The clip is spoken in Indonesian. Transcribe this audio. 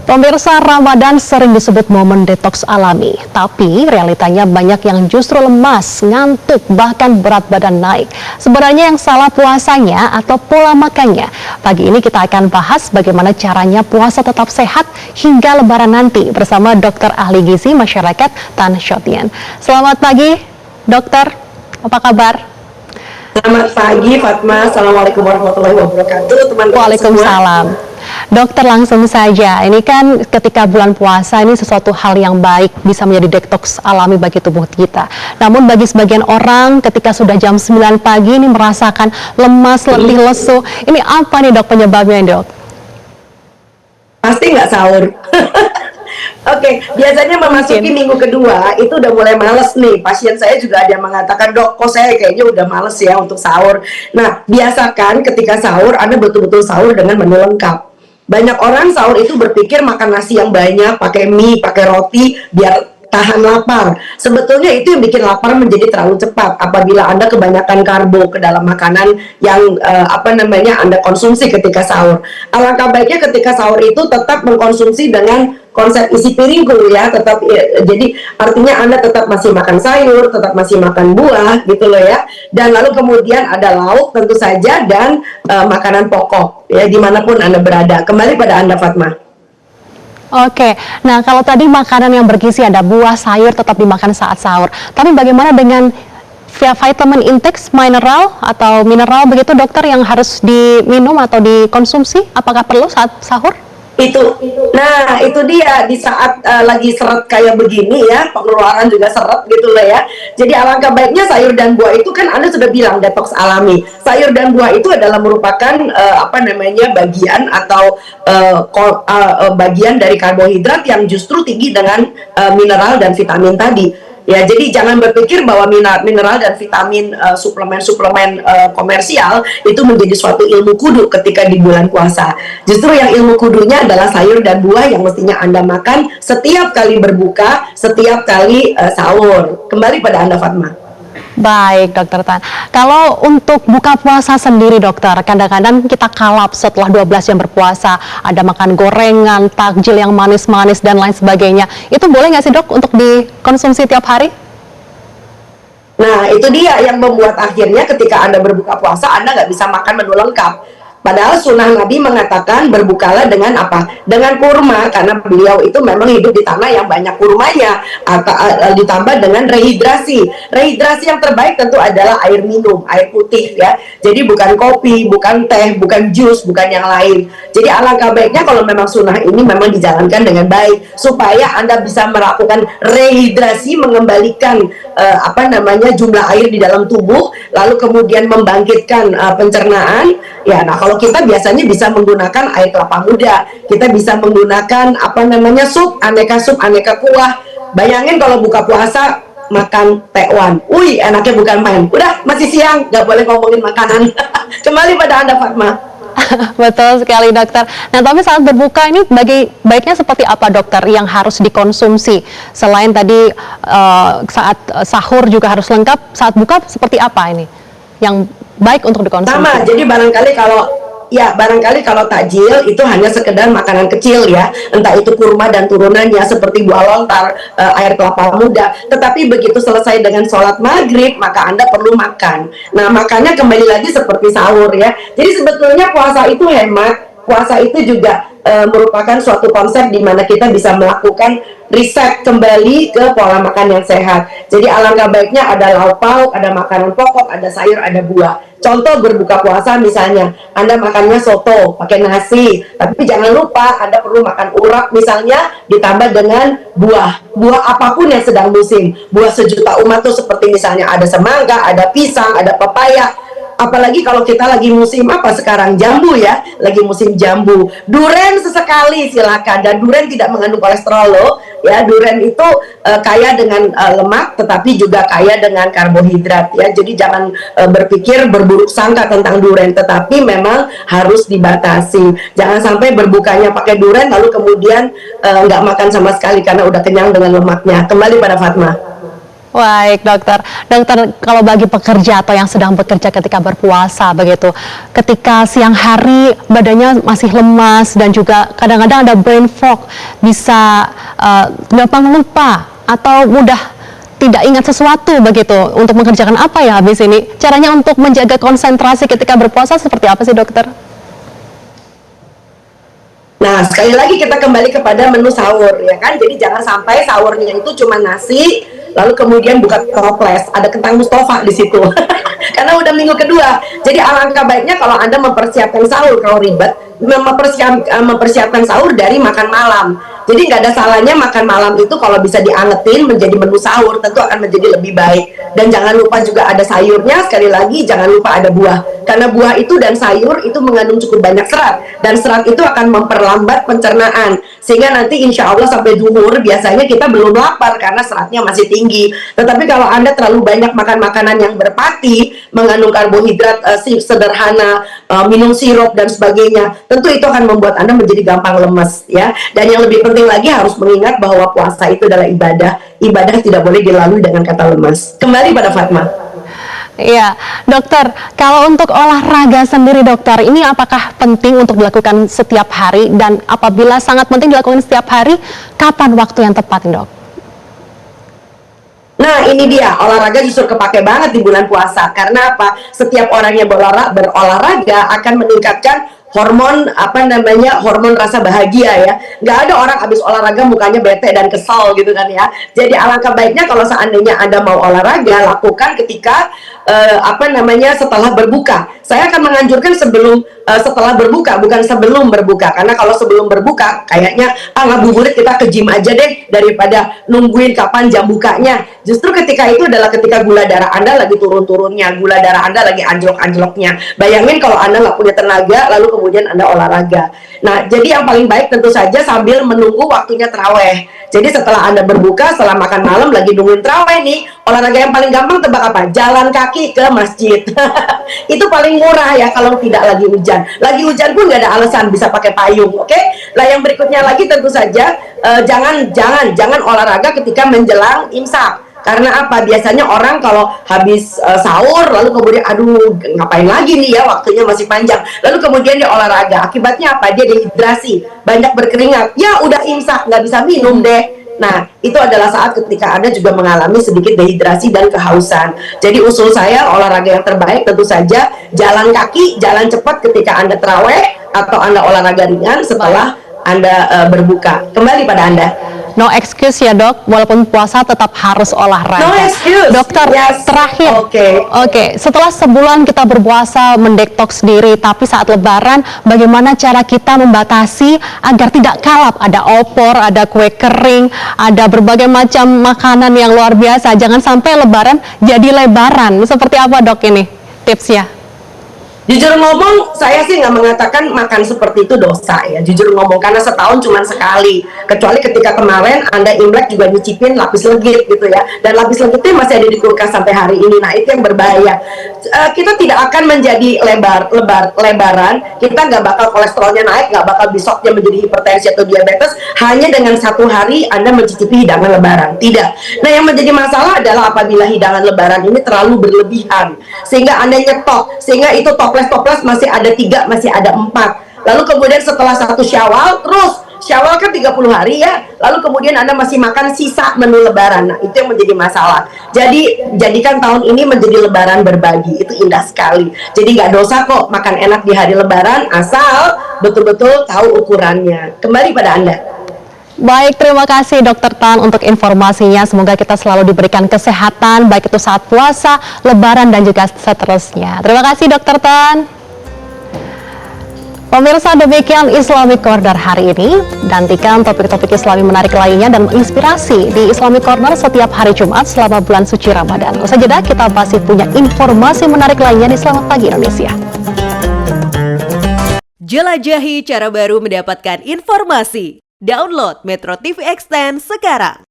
Pemirsa, Ramadan sering disebut momen detoks alami, tapi realitanya banyak yang justru lemas, ngantuk, bahkan berat badan naik. Sebenarnya yang salah puasanya atau pola makannya? Pagi ini kita akan bahas bagaimana caranya puasa tetap sehat hingga Lebaran nanti bersama Dokter Ahli Gizi Masyarakat Tan Shotien. Selamat pagi, Dokter. Apa kabar? Selamat pagi, Fatma. Assalamualaikum warahmatullahi wabarakatuh. Teman-teman Waalaikumsalam. semua. Dokter, langsung saja, ini kan ketika bulan puasa ini sesuatu hal yang baik, bisa menjadi detoks alami bagi tubuh kita. Namun bagi sebagian orang ketika sudah jam 9 pagi ini merasakan lemas, letih, lesu. Ini apa nih dok penyebabnya dok? Pasti nggak sahur. Oke, biasanya memasuki minggu kedua itu udah mulai males nih. Pasien saya juga ada yang mengatakan, dok, kok saya kayaknya udah males ya untuk sahur. Nah, biasakan ketika sahur Anda betul-betul sahur dengan menu lengkap. Banyak orang sahur itu berpikir makan nasi yang banyak, pakai mie, pakai roti, biar tahan lapar. Sebetulnya itu yang bikin lapar menjadi terlalu cepat apabila Anda kebanyakan karbo ke dalam makanan yang Anda konsumsi ketika sahur. Alangkah baiknya ketika sahur itu tetap mengkonsumsi dengan konsep isi piringku ya, tetap jadi artinya Anda tetap masih makan sayur, tetap masih makan buah gitu loh ya. Dan lalu kemudian ada lauk tentu saja dan makanan pokok ya dimanapun Anda berada. Kembali pada Anda, Fatma. Oke, nah kalau tadi makanan yang bergizi ada buah, sayur tetap dimakan saat sahur. Tapi bagaimana dengan vitamin intake, mineral atau mineral begitu dokter yang harus diminum atau dikonsumsi? Apakah perlu saat sahur? Nah itu dia di saat lagi seret kayak begini ya, pengeluaran juga seret gitu loh ya. Jadi alangkah baiknya sayur dan buah itu kan Anda sudah bilang detoks alami. Sayur dan buah itu adalah merupakan bagian atau bagian dari karbohidrat yang justru tinggi dengan mineral dan vitamin tadi. Ya, jadi jangan berpikir bahwa mineral dan vitamin suplemen-suplemen komersial itu menjadi suatu ilmu kudu ketika di bulan puasa. Justru yang ilmu kudunya adalah sayur dan buah yang mestinya Anda makan setiap kali berbuka, setiap kali sahur. Kembali pada Anda, Fatma. Baik, Dokter Tan. Kalau untuk buka puasa sendiri, dokter, kadang-kadang kita kalap setelah 12 jam berpuasa, ada makan gorengan, takjil yang manis-manis, dan lain sebagainya. Itu boleh nggak sih, dok, untuk dikonsumsi tiap hari? Nah, itu dia yang membuat akhirnya ketika Anda berbuka puasa, Anda nggak bisa makan menu lengkap. Padahal sunnah Nabi mengatakan berbukalah dengan apa? Dengan kurma, karena beliau itu memang hidup di tanah yang banyak kurmanya, ditambah dengan rehidrasi. Rehidrasi yang terbaik tentu adalah air minum, air putih ya. Jadi bukan kopi, bukan teh, bukan jus, bukan yang lain. Jadi alangkah baiknya kalau memang sunnah ini memang dijalankan dengan baik, supaya Anda bisa melakukan rehidrasi, mengembalikan jumlah air di dalam tubuh, lalu kemudian membangkitkan pencernaan. Ya, nah kalau kita biasanya bisa menggunakan air kelapa muda, kita bisa menggunakan sup, aneka kuah. Bayangin kalau buka puasa makan tekwan, enaknya bukan main. Udah masih siang, nggak boleh ngomongin makanan. Kembali pada Anda, Fatma. Betul sekali, dokter. Nah, tapi saat berbuka ini baiknya seperti apa, dokter, yang harus dikonsumsi? Selain tadi saat sahur juga harus lengkap, saat buka seperti apa ini yang baik untuk dikonsumsi? Sama, jadi barangkali kalau takjil itu hanya sekedar makanan kecil ya, entah itu kurma dan turunannya seperti buah lontar, air kelapa muda. Tetapi begitu selesai dengan sholat maghrib, maka Anda perlu makan. Nah, makannya kembali lagi seperti sahur ya. Jadi sebetulnya puasa itu hemat, puasa itu juga merupakan suatu konsep di mana kita bisa melakukan riset kembali ke pola makan yang sehat. Jadi alangkah baiknya ada lauk pauk, ada makanan pokok, ada sayur, ada buah. Contoh berbuka puasa misalnya, Anda makannya soto pakai nasi, tapi jangan lupa Anda perlu makan urap misalnya ditambah dengan buah. Buah apapun yang sedang musim. Buah sejuta umat tuh seperti misalnya ada semangka, ada pisang, ada pepaya. Apalagi kalau kita lagi musim apa sekarang, jambu ya, lagi musim jambu. Duren sesekali silakan, dan duren tidak mengandung kolesterol loh. Ya, duren itu kaya dengan lemak, tetapi juga kaya dengan karbohidrat ya. Jadi jangan berpikir berburuk sangka tentang duren, tetapi memang harus dibatasi. Jangan sampai berbukanya pakai duren lalu kemudian nggak makan sama sekali karena udah kenyang dengan lemaknya. Kembali pada Fatma. Baik, dokter. Dokter, kalau bagi pekerja atau yang sedang bekerja ketika berpuasa begitu, ketika siang hari badannya masih lemas dan juga kadang-kadang ada brain fog, bisa gampang lupa atau mudah tidak ingat sesuatu begitu untuk mengerjakan apa ya habis ini. Caranya untuk menjaga konsentrasi ketika berpuasa seperti apa sih, dokter? Nah, sekali lagi kita kembali kepada menu sahur, ya kan? Jadi jangan sampai sahurnya itu cuma nasi, lalu kemudian buka toples, ada kentang Mustafa di situ. Karena udah minggu kedua. Jadi alangkah baiknya kalau Anda mempersiapkan sahur, kalau ribet, mempersiapkan sahur dari makan malam. Jadi nggak ada salahnya makan malam itu kalau bisa diangetin menjadi menu sahur, tentu akan menjadi lebih baik. Dan jangan lupa juga ada sayurnya, sekali lagi jangan lupa ada buah. Karena buah itu dan sayur itu mengandung cukup banyak serat. Dan serat itu akan memperlambat pencernaan. Sehingga nanti insya Allah sampai zuhur biasanya kita belum lapar karena seratnya masih tinggi. Tetapi kalau Anda terlalu banyak makan makanan yang berpati, mengandung karbohidrat sederhana, minum sirup dan sebagainya, tentu itu akan membuat Anda menjadi gampang lemes, ya. Dan yang lebih penting lagi harus mengingat bahwa puasa itu adalah ibadah. Ibadah tidak boleh dilalui dengan kata lemas. Kembali pada Fatma. Iya, dokter, kalau untuk olahraga sendiri dokter, ini apakah penting untuk dilakukan setiap hari, dan apabila sangat penting dilakukan setiap hari, kapan waktu yang tepat, dok? Nah, ini dia, olahraga justru kepake banget di bulan puasa. Karena apa? Setiap orang yang berolahraga akan meningkatkan hormon hormon rasa bahagia, ya. Nggak ada orang habis olahraga mukanya bete dan kesal gitu kan, ya. Jadi alangkah baiknya kalau seandainya Anda mau olahraga, lakukan ketika setelah berbuka. Saya akan menganjurkan setelah berbuka, bukan sebelum berbuka. Karena kalau sebelum berbuka kayaknya ngabuburit, kita ke gym aja deh daripada nungguin kapan jam bukanya. Justru ketika itu adalah ketika gula darah Anda lagi turun-turunnya, gula darah Anda lagi anjlok-anjloknya. Bayangin kalau Anda nggak punya tenaga lalu kemudian Anda olahraga. Nah, jadi yang paling baik tentu saja sambil menunggu waktunya terawih. Jadi setelah Anda berbuka, setelah makan malam lagi nungguin terawih nih, olahraga yang paling gampang tebak apa? Jalan kaki ke masjid. Itu paling murah ya kalau tidak lagi hujan. Lagi hujan pun nggak ada alasan, bisa pakai payung, oke? Nah, yang berikutnya lagi tentu saja jangan olahraga ketika menjelang imsak. Karena apa? Biasanya orang kalau habis sahur lalu kemudian aduh ngapain lagi nih ya, waktunya masih panjang. Lalu kemudian dia olahraga. Akibatnya apa? Dia dehidrasi, banyak berkeringat. Ya udah imsak, nggak bisa minum deh. Nah, itu adalah saat ketika Anda juga mengalami sedikit dehidrasi dan kehausan. Jadi usul saya, olahraga yang terbaik tentu saja jalan kaki, jalan cepat ketika Anda terawih, atau Anda olahraga ringan setelah Anda berbuka. Kembali pada Anda. No excuse ya, dok, walaupun puasa tetap harus olahraga. No excuse. Dokter, yes. Terakhir. Oke. Setelah sebulan kita berpuasa, mendetoks diri, tapi saat lebaran bagaimana cara kita membatasi agar tidak kalap? Ada opor, ada kue kering, ada berbagai macam makanan yang luar biasa. Jangan sampai lebaran jadi lebaran. Seperti apa, dok, ini tipsnya? Jujur ngomong, saya sih nggak mengatakan makan seperti itu dosa ya. Jujur ngomong, karena setahun cuma sekali. Kecuali ketika kemarin Anda Imlek juga nyicipin lapis legit gitu ya. Dan lapis legitnya masih ada di kulkas sampai hari ini. Nah, itu yang berbahaya. Kita tidak akan menjadi lebaran. Kita nggak bakal kolesterolnya naik, nggak bakal besoknya menjadi hipertensi atau diabetes hanya dengan satu hari Anda mencicipi hidangan lebaran. Tidak. Nah, yang menjadi masalah adalah apabila hidangan lebaran ini terlalu berlebihan. Sehingga Anda nyetok. Sehingga itu toples masih ada 3, masih ada 4. Lalu kemudian setelah 1 Syawal, terus Syawal kan 30 hari ya, lalu kemudian Anda masih makan sisa menu lebaran. Nah, itu yang menjadi masalah. Jadi, jadikan tahun ini menjadi lebaran berbagi. Itu indah sekali. Jadi nggak dosa kok makan enak di hari lebaran, asal betul-betul tahu ukurannya. Kembali pada Anda. Baik, terima kasih Dokter Tan untuk informasinya. Semoga kita selalu diberikan kesehatan, baik itu saat puasa, lebaran, dan juga seterusnya. Terima kasih Dokter Tan. Pemirsa, demikian Islamic Corner hari ini. Nantikan topik-topik Islami menarik lainnya dan menginspirasi di Islamic Corner setiap hari Jumat selama bulan suci Ramadan. Usai jeda, kita masih punya informasi menarik lainnya di Selamat Pagi Indonesia. Jelajahi cara baru mendapatkan informasi. Download Metro TV Extend sekarang.